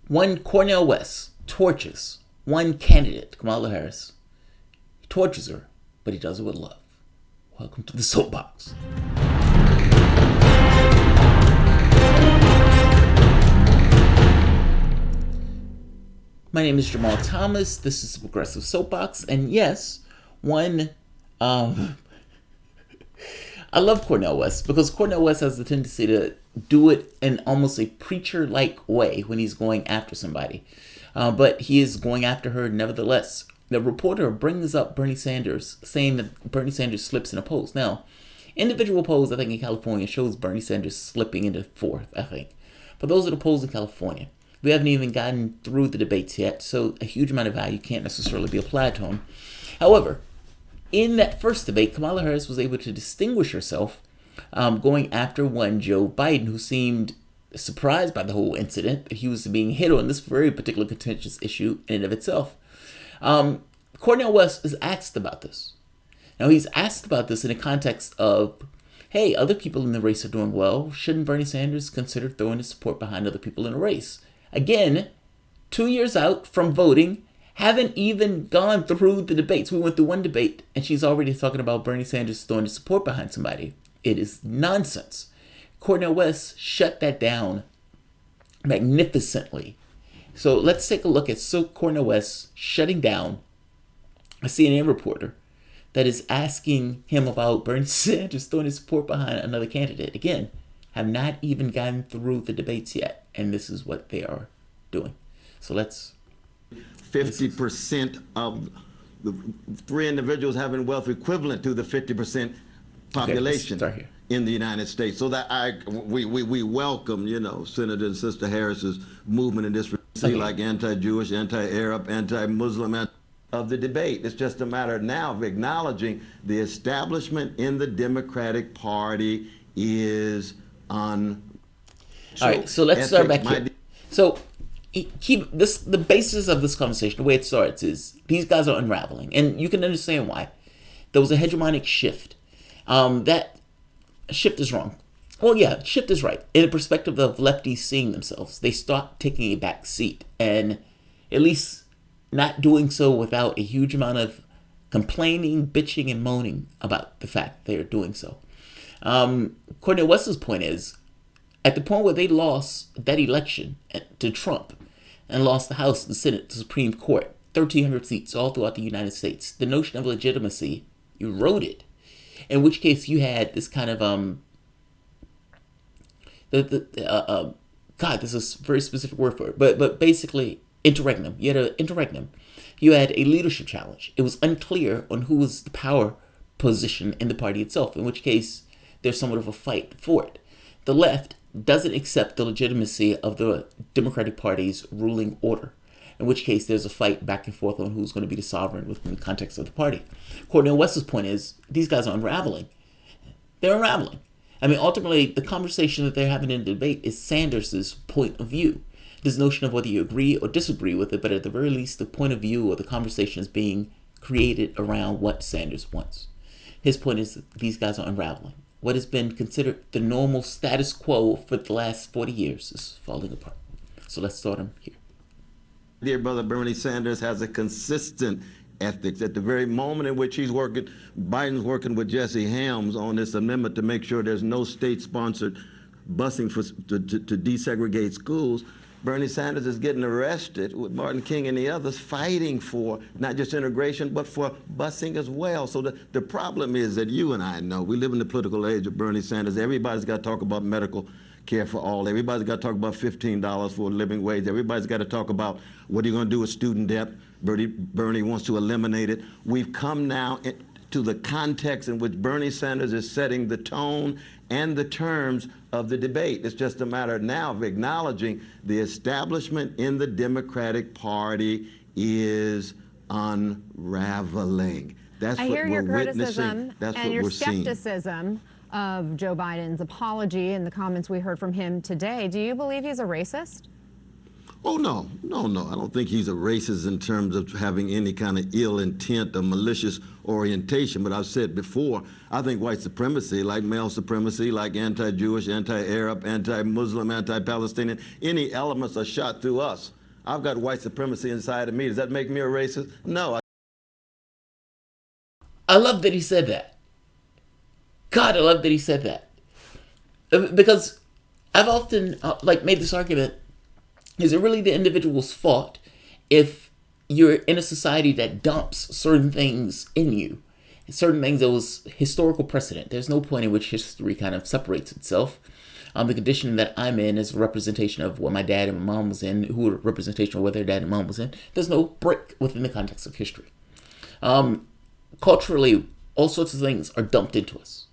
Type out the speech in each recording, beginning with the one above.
One Cornel West torches one candidate, Kamala Harris. He tortures her, but he does it with love. Welcome to the Soapbox. My name is Jamarl Thomas. This is the Progressive Soapbox, and yes, I love Cornel West because Cornel West has the tendency to do it in almost a preacher-like way when he's going after somebody. But he is going after her nevertheless. The reporter brings up Bernie Sanders, saying that Bernie Sanders slips in a polls. Now, individual polls, I think, in California shows Bernie Sanders slipping into fourth, I think. But those are the polls in California. We haven't even gotten through the debates yet, so a huge amount of value can't necessarily be applied to him. However, in that first debate, Kamala Harris was able to distinguish herself going after one Joe Biden, who seemed surprised by the whole incident, that he was being hit on this very particular contentious issue in and of itself. Cornel West is asked about this. Now, he's asked about this in the context of, hey, other people in the race are doing well. Shouldn't Bernie Sanders consider throwing his support behind other people in the race? Again, 2 years out from voting, haven't even gone through the debates. We went through one debate, and she's already talking about Bernie Sanders throwing his support behind somebody. It is nonsense. Cornel West shut that down magnificently. So let's take a look at Cornel West shutting down a CNN reporter that is asking him about Bernie Sanders throwing his support behind another candidate. Again, have not even gotten through the debates yet, and this is what they are doing. So let's... 50% of the three individuals having wealth equivalent to the 50% population in the United States. So that we welcome, Senator and Sister Harris's movement in this, like anti-Jewish, anti-Arab, anti-Muslim of the debate. It's just a matter now of acknowledging the establishment in the Democratic Party is on. All right, so let's start back here. So the basis of this conversation, the way it starts is these guys are unraveling, and you can understand why. There was a hegemonic shift. That shift is wrong. Well, yeah, shift is right. In the perspective of lefties seeing themselves, they start taking a back seat, and at least not doing so without a huge amount of complaining, bitching, and moaning about the fact they are doing so. Cornel West's point is, at the point where they lost that election to Trump and lost the House, the Senate, the Supreme Court, 1,300 seats all throughout the United States, the notion of legitimacy eroded. In which case you had this kind of God, this is a very specific word for it, but basically interregnum. You had an interregnum. You had a leadership challenge. It was unclear on who was the power position in the party itself, in which case there's somewhat of a fight for it. The left doesn't accept the legitimacy of the Democratic Party's ruling order, in which case there's a fight back and forth on who's going to be the sovereign within the context of the party. Cornel West's point is, these guys are unraveling. They're unraveling. I mean, ultimately, the conversation that they're having in the debate is Sanders' point of view. This notion of whether you agree or disagree with it, but at the very least, the point of view or the conversation is being created around what Sanders wants. His point is that these guys are unraveling. What has been considered the normal status quo for the last 40 years is falling apart. So let's start him here. Dear brother, Bernie Sanders has a consistent ethics. At the very moment in which Biden's working with Jesse Helms on this amendment to make sure there's no state-sponsored busing to desegregate schools, Bernie Sanders is getting arrested with Martin King and the others fighting for not just integration, but for busing as well. So the problem is that you and I know, we live in the political age of Bernie Sanders. Everybody's got to talk about medical care for all. Everybody's got to talk about $15 for a living wage. Everybody's got to talk about what are you going to do with student debt. Bernie wants to eliminate it. We've come now to the context in which Bernie Sanders is setting the tone and the terms of the debate. It's just a matter now of acknowledging the establishment in the Democratic Party is unraveling. That's what we're witnessing. That's what we're seeing. And your skepticism of Joe Biden's apology and the comments we heard from him today. Do you believe he's a racist? Oh, no. I don't think he's a racist in terms of having any kind of ill intent or malicious orientation. But I've said before, I think white supremacy, like male supremacy, like anti-Jewish, anti-Arab, anti-Muslim, anti-Palestinian, any elements are shot through us. I've got white supremacy inside of me. Does that make me a racist? No. I love that he said that. God, I love that he said that. Because I've often made this argument: is it really the individual's fault if you're in a society that dumps certain things in you, certain things that was historical precedent? There's no point in which history kind of separates itself. The condition that I'm in is a representation of what my dad and my mom was in, who were a representation of what their dad and mom was in. There's no break within the context of history. Culturally, all sorts of things are dumped into us.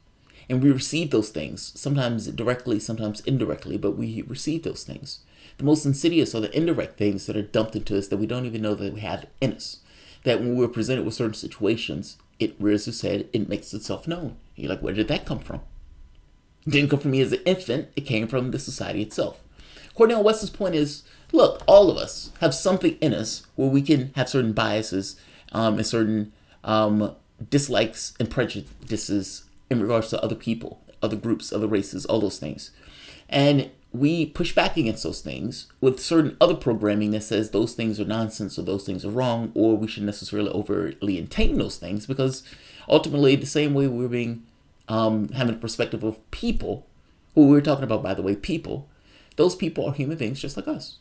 And we receive those things, sometimes directly, sometimes indirectly, but we receive those things. The most insidious are the indirect things that are dumped into us that we don't even know that we have in us. That when we're presented with certain situations, it rears its head, it makes itself known. You're like, where did that come from? It didn't come from me as an infant, it came from the society itself. Cornel West's point is, look, all of us have something in us where we can have certain biases and certain dislikes and prejudices in regards to other people, other groups, other races, all those things. And we push back against those things with certain other programming that says those things are nonsense or those things are wrong, or we should necessarily overtly attain those things, because ultimately the same way we're being having a perspective of people, who we're talking about, by the way, people, those people are human beings just like us.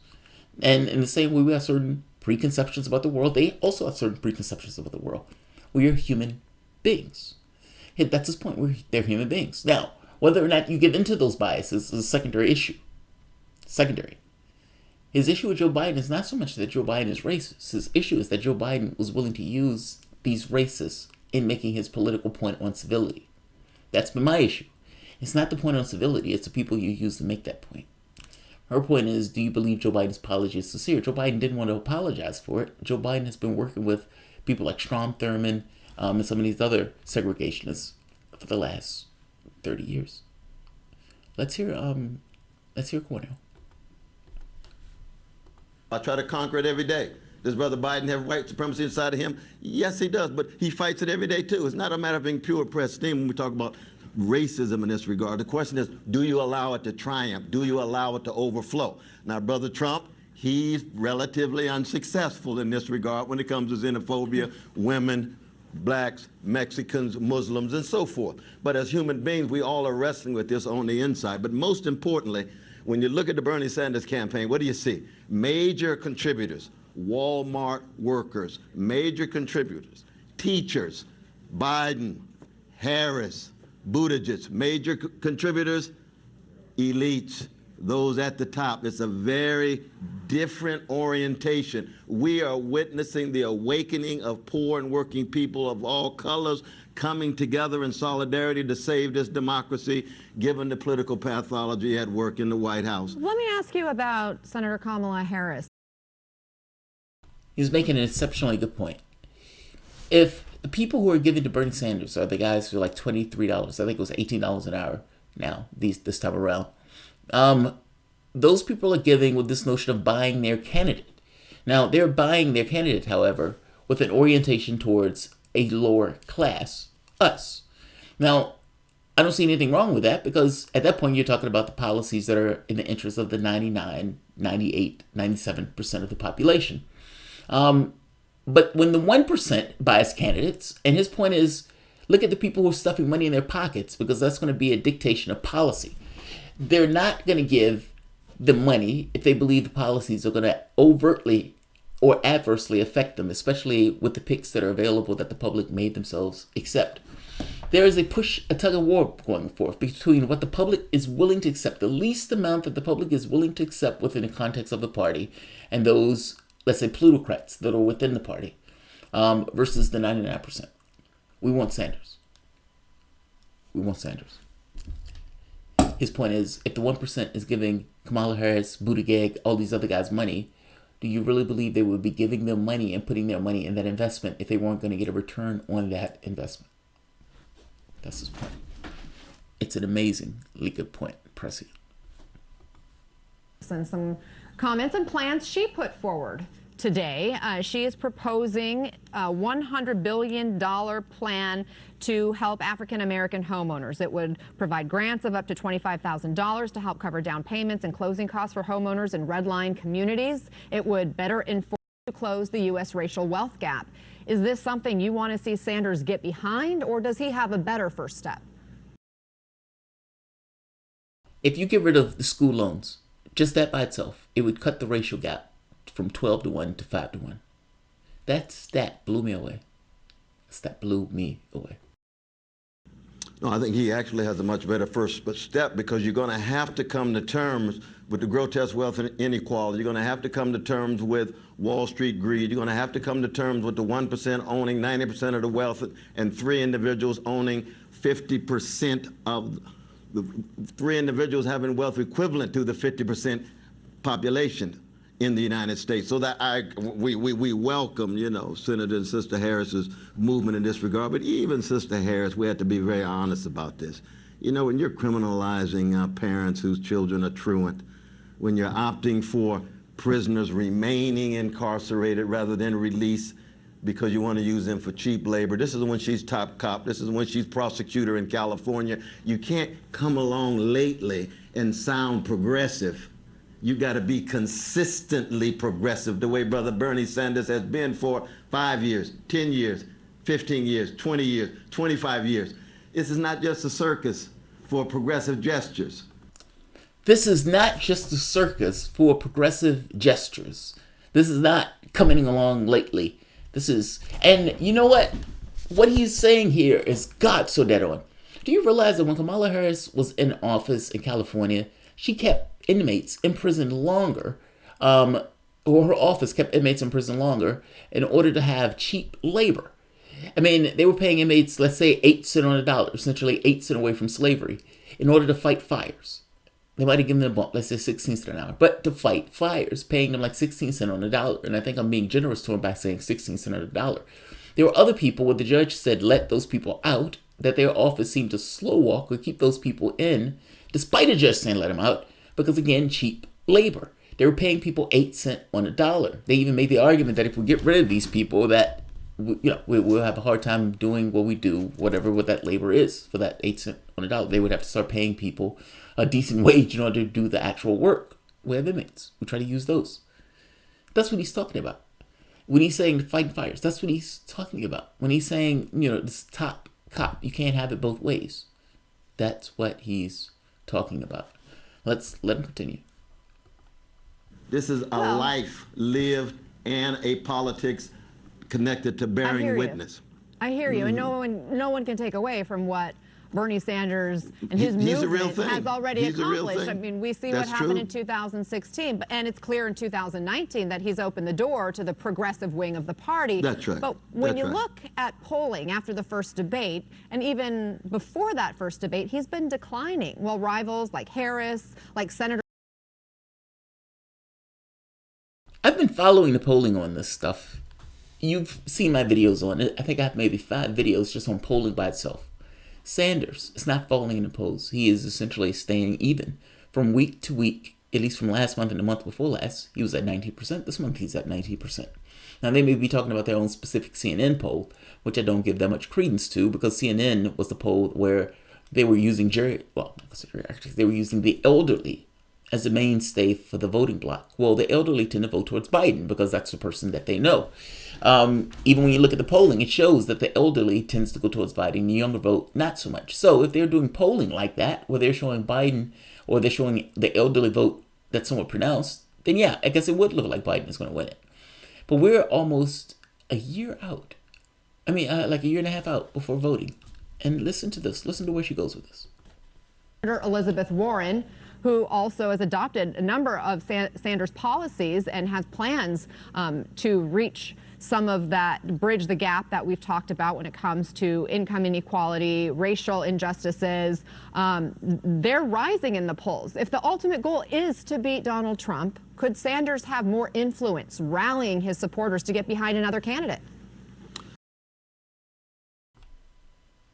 And in the same way we have certain preconceptions about the world, they also have certain preconceptions about the world. We are human beings. That's his point. They're human beings. Now, whether or not you give into those biases is a secondary issue. Secondary. His issue with Joe Biden is not so much that Joe Biden is racist. His issue is that Joe Biden was willing to use these racists in making his political point on civility. That's been my issue. It's not the point on civility. It's the people you use to make that point. Her point is, do you believe Joe Biden's apology is sincere? Joe Biden didn't want to apologize for it. Joe Biden has been working with people like Strom Thurmond, and some of these other segregationists for the last 30 years. Let's hear Cornel. I try to conquer it every day. Does Brother Biden have white supremacy inside of him? Yes, he does, but he fights it every day too. It's not a matter of being pure press steam when we talk about racism in this regard. The question is, do you allow it to triumph? Do you allow it to overflow? Now, Brother Trump, he's relatively unsuccessful in this regard when it comes to xenophobia, women, blacks, Mexicans, Muslims, and so forth. But as human beings, we all are wrestling with this on the inside. But most importantly, when you look at the Bernie Sanders campaign, what do you see? Major contributors, Walmart workers, major contributors, teachers, Biden, Harris, Buttigieg, major contributors, elites, those at the top. It's a very different orientation. We are witnessing the awakening of poor and working people of all colors coming together in solidarity to save this democracy, given the political pathology at work in the White House. Let me ask you about Senator Kamala Harris. He's making an exceptionally good point. If the people who are giving to Bernie Sanders are the guys who are like $23, I think it was $18 an hour now, this time around, those people are giving with this notion of buying their candidate. Now, they're buying their candidate, however, with an orientation towards a lower class, us. Now, I don't see anything wrong with that, because at that point you're talking about the policies that are in the interest of the 99, 98, 97% of the population. But when the 1% buys candidates, and his point is, look at the people who are stuffing money in their pockets, because that's going to be a dictation of policy. They're not going to give the money if they believe the policies are going to overtly or adversely affect them, especially with the picks that are available that the public made themselves accept. There is a tug of war going forth between what the public is willing to accept, the least amount that the public is willing to accept within the context of the party, and those, let's say, plutocrats that are within the party, versus the 99%. We want Sanders. We want Sanders. His point is, if the 1% is giving Kamala Harris, Buttigieg, all these other guys money, do you really believe they would be giving them money and putting their money in that investment if they weren't going to get a return on that investment? That's his point. It's an amazingly good point, Prescient. And some comments and plans she put forward today. She is proposing a $100 billion plan to help African-American homeowners. It would provide grants of up to $25,000 to help cover down payments and closing costs for homeowners in redline communities. It would better enforce to close the U.S. racial wealth gap. Is this something you want to see Sanders get behind, or does he have a better first step? If you get rid of the school loans, just that by itself, it would cut the racial gap from 12 to 1 to 5 to 1. That stat blew me away. That blew me away. No, I think he actually has a much better first step, because you're going to have to come to terms with the grotesque wealth inequality. You're going to have to come to terms with Wall Street greed. You're going to have to come to terms with the 1% owning 90% of the wealth and 3 individuals owning 50% of the 3 individuals having wealth equivalent to the 50% population in the United States. So that we welcome, Senator and Sister Harris's movement in this regard. But even Sister Harris, we have to be very honest about this. When you're criminalizing parents whose children are truant, when you're opting for prisoners remaining incarcerated rather than release because you want to use them for cheap labor. This is when she's top cop. This is when she's prosecutor in California. You can't come along lately and sound progressive. You got to be consistently progressive, the way Brother Bernie Sanders has been for 5 years, 10 years, 15 years, 20 years, 25 years. This is not just a circus for progressive gestures. This is not just a circus for progressive gestures. This is not coming along lately. This is, and you know what? What he's saying here is God so dead on. Do you realize that when Kamala Harris was in office in California, she kept inmates in prison longer, or her office kept inmates in prison longer in order to have cheap labor? I mean, they were paying inmates, let's say 8 cents on the dollar, essentially 8 cents away from slavery, in order to fight fires. They might have given them a bump, let's say 16 cents an hour, but to fight fires, paying them like 16 cents on the dollar. And I think I'm being generous to them by saying 16 cents on the dollar. There were other people where the judge said let those people out, that their office seemed to slow walk or keep those people in, despite a judge saying let them out, because again, cheap labor. They were paying people 8 cents on the dollar. They even made the argument that if we get rid of these people, that we'll have a hard time doing what we do, what that labor is for that 8 cents on the dollar. They would have to start paying people a decent wage in order to do the actual work. We have inmates. We try to use those. That's what he's talking about. When he's saying fighting fires, that's what he's talking about. When he's saying, this top cop, you can't have it both ways. That's what he's talking about. Let's let him continue. This is a life lived and a politics connected to bearing witness. I hear you, and no one can take away from what Bernie Sanders and his movement has already accomplished. I mean, we see what happened in 2016, and it's clear in 2019 that he's opened the door to the progressive wing of the party. That's right. But when you look at polling after the first debate, and even before that first debate, he's been declining, while rivals like Harris, like Senator... I've been following the polling on this stuff. You've seen my videos on it. I think I have maybe 5 videos just on polling by itself. Sanders is not falling in the polls. He is essentially staying even. From week to week, at least from last month and the month before last, he was at 90%. This month he's at 90%. Now they may be talking about their own specific CNN poll, which I don't give that much credence to, because CNN was the poll where they were using they were using the elderly as the mainstay for the voting bloc. Well, the elderly tend to vote towards Biden because that's the person that they know. Even when you look at the polling, it shows that the elderly tends to go towards Biden, the younger vote not so much. So if they're doing polling like that, where they're showing Biden, or they're showing the elderly vote that's somewhat pronounced, then yeah, I guess it would look like Biden is going to win it. But we're almost a year out. I mean, like a year and a half out before voting. And listen to this. Listen to where she goes with this. Senator Elizabeth Warren, who also has adopted a number of Sanders policies and has plans to reach some of that, bridge the gap that we've talked about when it comes to income inequality, racial injustices. They're rising in the polls. If the ultimate goal is to beat Donald Trump, could Sanders have more influence rallying his supporters to get behind another candidate?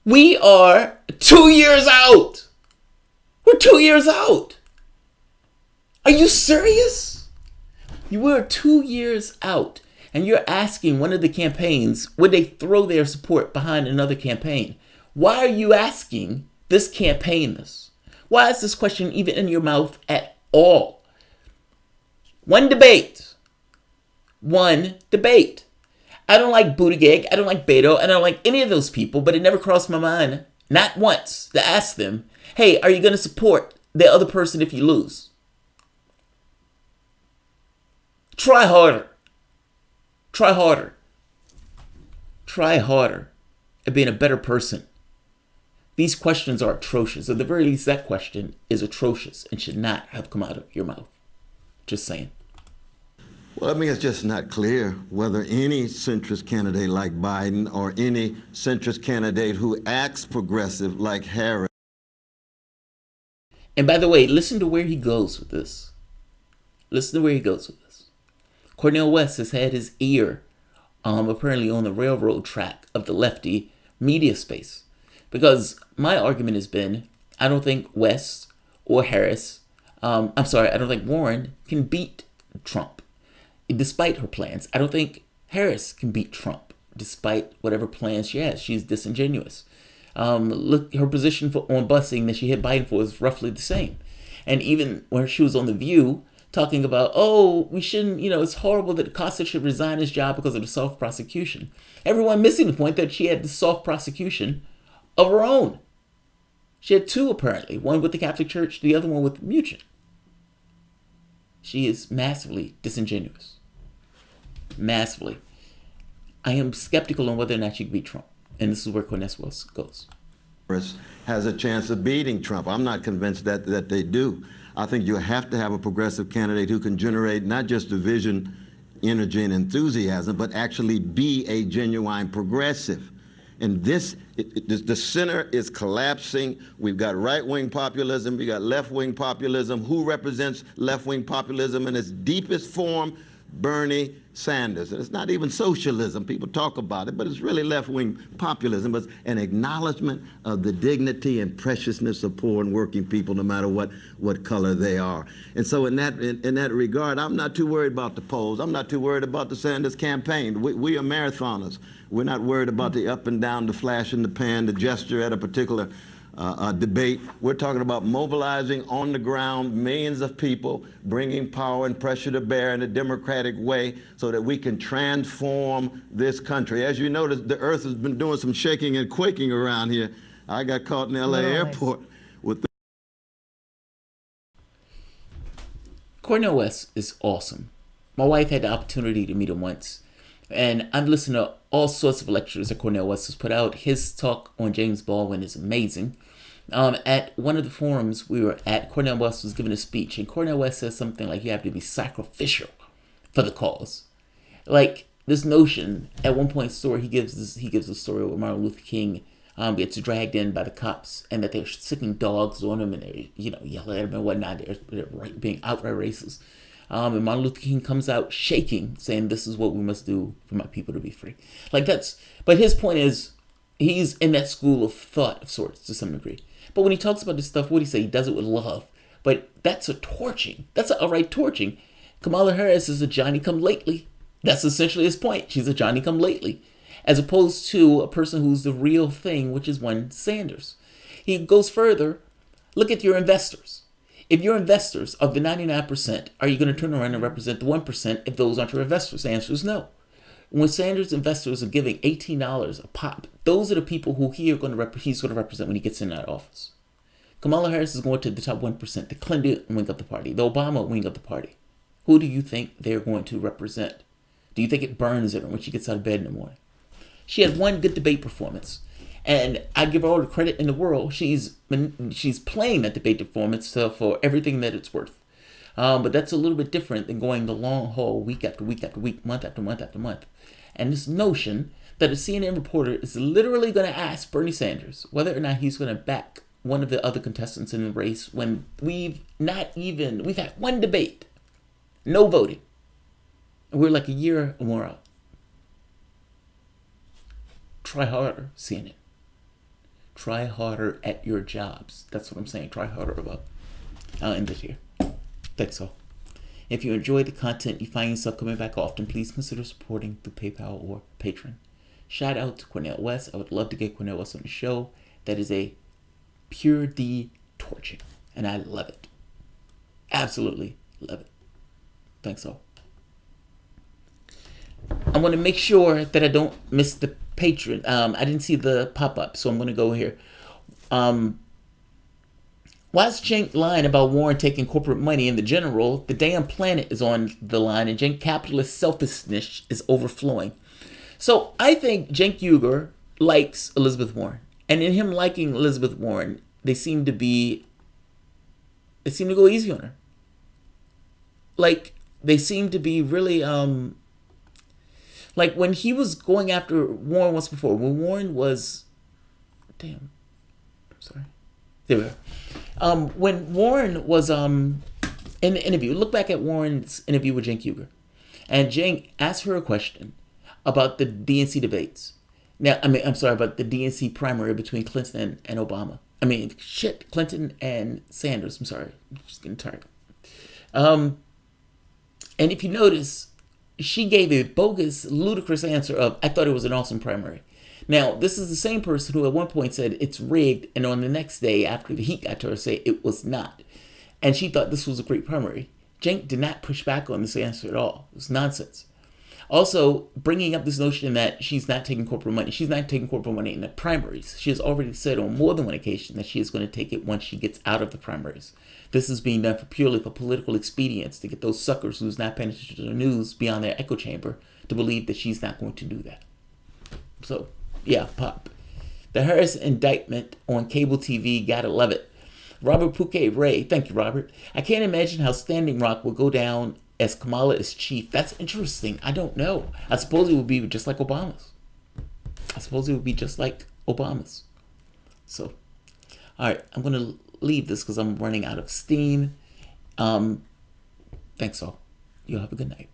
We are 2 years out. We're 2 years out. Are you serious? You were 2 years out, and you're asking one of the campaigns, would they throw their support behind another campaign? Why are you asking this campaign this? Why is this question even in your mouth at all? One debate. I don't like Buttigieg, I don't like Beto, I don't like any of those people, but it never crossed my mind, not once, to ask them, hey, are you going to support the other person if you lose? Try harder. Try harder. Try harder at being a better person. These questions are atrocious. At the very least, that question is atrocious and should not have come out of your mouth. Just saying. Well, I mean, it's just not clear whether any centrist candidate like Biden or any centrist candidate who acts progressive like Harris. And by the way, listen to where he goes with this. Listen to where he goes with this. Cornel West has had his ear apparently on the railroad track of the lefty media space. Because my argument has been, I don't think West or Harris, I don't think Warren can beat Trump, despite her plans. I don't think Harris can beat Trump, despite whatever plans she has. She's disingenuous. Look, her position on busing that she hit Biden for is roughly the same. And even when she was on The View, talking about, we shouldn't, it's horrible that Costa should resign his job because of the soft prosecution. Everyone missing the point that she had the soft prosecution of her own. She had two, apparently. One with the Catholic Church, the other one with Muchin. She is massively disingenuous. Massively. I am skeptical on whether or not she can beat Trump. And this is where Cornel West goes. Harris has a chance of beating Trump. I'm not convinced that they do. I think you have to have a progressive candidate who can generate not just division, energy, and enthusiasm, but actually be a genuine progressive. And the center is collapsing. We've got right-wing populism. We got left-wing populism. Who represents left-wing populism in its deepest form? Bernie Sanders. And it's not even socialism. People talk about it, but it's really left-wing populism. It's an acknowledgement of the dignity and preciousness of poor and working people, no matter what color they are. And so in that regard, I'm not too worried about the polls. I'm not too worried about the Sanders campaign. We are marathoners. We're not worried about the up and down, the flash in the pan, the gesture at a particular debate. We're talking about mobilizing on the ground millions of people, bringing power and pressure to bear in a democratic way so that we can transform this country. As you notice, the earth has been doing some shaking and quaking around here. I got caught in LA airport with the Cornel West is awesome. My wife had the opportunity to meet him once. And I've listened to all sorts of lectures that Cornel West has put out. His talk on James Baldwin is amazing. At one of the forums we were at, Cornel West was giving a speech, and Cornel West says something like you have to be sacrificial for the cause. Like this notion, at one point, he gives a story where Martin Luther King gets dragged in by the cops, and that they're sicking dogs on him, and they're yelling at him and whatnot. They're being outright racist. And Martin Luther King comes out shaking, saying, "This is what we must do for my people to be free." But his point is, he's in that school of thought of sorts to some degree. But when he talks about this stuff, what do he say? He does it with love. But that's a torching. That's an outright torching. Kamala Harris is a Johnny-come-lately. That's essentially his point. She's a Johnny-come-lately. As opposed to a person who's the real thing, which is one Sanders. He goes further. Look at your investors. If your investors of the 99%, are you going to turn around and represent the 1% if those aren't your investors? The answer is no. When Sanders investors are giving $18 a pop, those are the people who he's going to represent when he gets in that office. Kamala Harris is going to the top 1%, the Clinton wing of the party, the Obama wing of the party. Who do you think they're going to represent? Do you think it burns her when she gets out of bed in the morning? She had one good debate performance. And I give her all the credit in the world. She's playing that debate performance for everything that it's worth. But that's a little bit different than going the long haul week after week after week, month after month after month. And this notion that a CNN reporter is literally going to ask Bernie Sanders whether or not he's going to back one of the other contestants in the race when we've had one debate, no voting. And we're like a year or more out. Try harder, CNN. Try harder at your jobs. That's what I'm saying. Try harder about. I'll end it here. Thanks all. If you enjoy the content, you find yourself coming back often, please consider supporting through PayPal or Patreon. Shout out to Cornel West. I would love to get Cornel West on the show. That is a pure D torture, and I love it. Absolutely love it. Thanks all. I want to make sure that I don't miss the Patreon. I didn't see the pop-up, so I'm going to go here. Why is Cenk lying about Warren taking corporate money? In the general, the damn planet is on the line, and Cenk capitalist selfishness is overflowing. So I think Cenk Uygur likes Elizabeth Warren, and in him liking Elizabeth Warren, they seem to go easy on her. Like, they seem to be really like when he was going after Warren once before, when Warren was there we are. When Warren was in the interview, look back at Warren's interview with Cenk Uygur, and Cenk asked her a question about the DNC debates. Now, about the DNC primary between Clinton and Obama. Clinton and Sanders. I'm sorry, I'm just getting tired. And if you notice, she gave a bogus, ludicrous answer of, I thought it was an awesome primary. Now, this is the same person who at one point said it's rigged, and on the next day after the heat got to her, say it was not. And she thought this was a great primary. Cenk did not push back on this answer at all. It was nonsense. Also, bringing up this notion that she's not taking corporate money. She's not taking corporate money in the primaries. She has already said on more than one occasion that she is going to take it once she gets out of the primaries. This is being done purely for political expedience to get those suckers who's not paying attention to the news beyond their echo chamber to believe that she's not going to do that. So, yeah, pop. The Harris indictment on cable TV, gotta love it. Robert Pouquet Ray, thank you, Robert. I can't imagine how Standing Rock will go down as Kamala is chief. That's interesting. I don't know. I suppose it would be just like Obama's. So, all right, I'm going to leave this because I'm running out of steam. Thanks all. You have a good night.